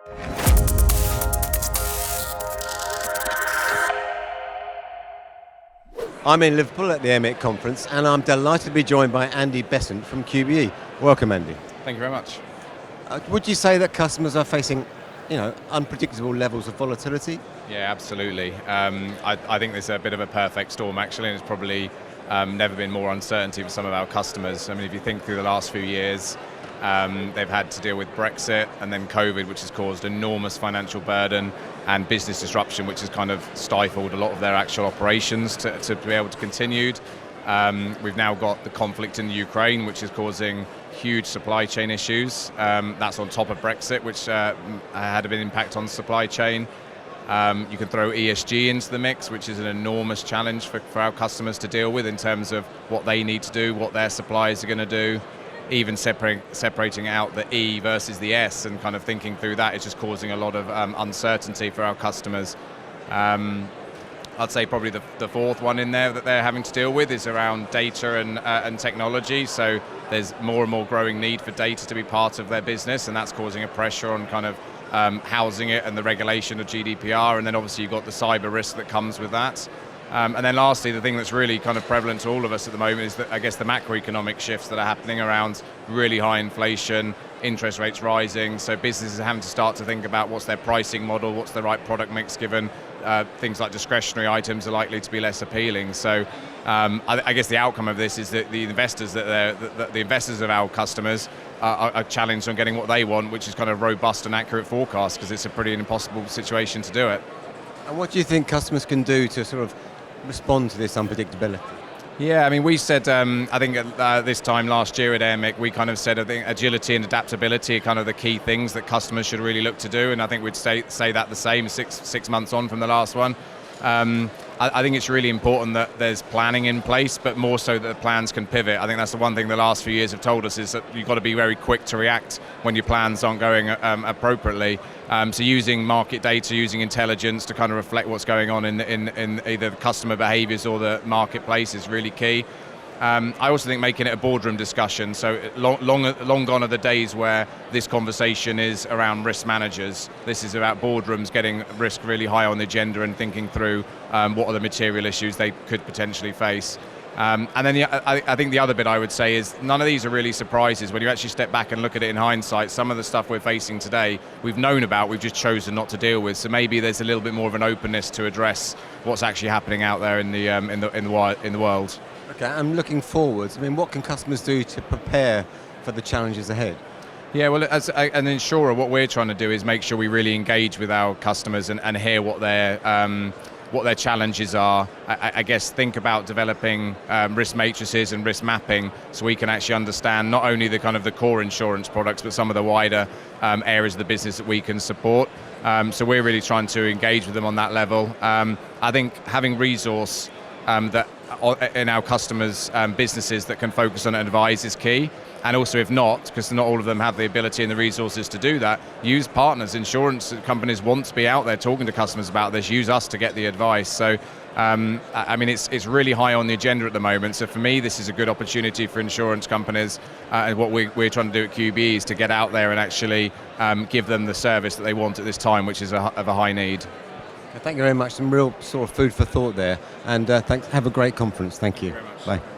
I'm in Liverpool at the EMIC conference, and I'm delighted to be joined by Andy Besant from QBE. Welcome, Andy. Thank you very much. Would you say that customers are facing, unpredictable levels of volatility? Yeah, absolutely. I think there's a bit of a perfect storm, actually, and it's probably never been more uncertainty for some of our customers. I mean, if you think through the last few years, they've had to deal with Brexit and then COVID, which has caused enormous financial burden and business disruption, which has kind of stifled a lot of their actual operations to be able to continue. We've now got the conflict in the Ukraine, which is causing huge supply chain issues. That's on top of Brexit, which had a big impact on the supply chain. You can throw ESG into the mix, which is an enormous challenge for our customers to deal with in terms of what they need to do, what their suppliers are going to do. Even separating out the E versus the S and kind of thinking through that is just causing a lot of uncertainty for our customers. I'd say probably the fourth one in there that they're having to deal with is around data and technology. So there's more and more growing need for data to be part of their business, and that's causing a pressure on kind of housing it and the regulation of GDPR. And then obviously you've got the cyber risk that comes with that. And then lastly, the thing that's really kind of prevalent to all of us at the moment is that, I guess, the macroeconomic shifts that are happening around really high inflation, interest rates rising, so businesses are having to start to think about what's their pricing model, what's the right product mix, given things like discretionary items are likely to be less appealing. So I guess the outcome of this is that the investors the investors of our customers are challenged on getting what they want, which is kind of robust and accurate forecast, because it's a pretty impossible situation to do it. And what do you think customers can do to sort of respond to this unpredictability? Yeah, I mean, we said, I think this time last year at EMIC, we kind of said, I think agility and adaptability are kind of the key things that customers should really look to do, and I think we'd say that the same six months on from the last one. I think it's really important that there's planning in place, but more so that the plans can pivot. I think that's the one thing the last few years have told us, is that you've got to be very quick to react when your plans aren't going appropriately. So using market data, using intelligence to kind of reflect what's going on in either the customer behaviours or the marketplace is really key. I also think making it a boardroom discussion, so long gone are the days where this conversation is around risk managers. This is about boardrooms getting risk really high on the agenda and thinking through what are the material issues they could potentially face. And then I think the other bit I would say is none of these are really surprises. When you actually step back and look at it in hindsight, some of the stuff we're facing today, we've known about, we've just chosen not to deal with. So maybe there's a little bit more of an openness to address what's actually happening out there in the world. Okay, I'm looking forwards. I mean, what can customers do to prepare for the challenges ahead? Yeah, well, as an insurer, what we're trying to do is make sure we really engage with our customers and hear what their challenges are. I guess think about developing risk matrices and risk mapping, so we can actually understand not only the kind of the core insurance products, but some of the wider areas of the business that we can support. So we're really trying to engage with them on that level. I think having resource that in our customers' businesses that can focus on and advise is key. And also, if not, because not all of them have the ability and the resources to do that, use partners. Insurance companies want to be out there talking to customers about this. Use us to get the advice. So, I mean, it's really high on the agenda at the moment. So for me, this is a good opportunity for insurance companies. And what we're trying to do at QBE is to get out there and actually give them the service that they want at this time, which is of a high need. Thank you very much. Some real sort of food for thought there. And thanks. Have a great conference. Thank you. Thank you very much. Bye.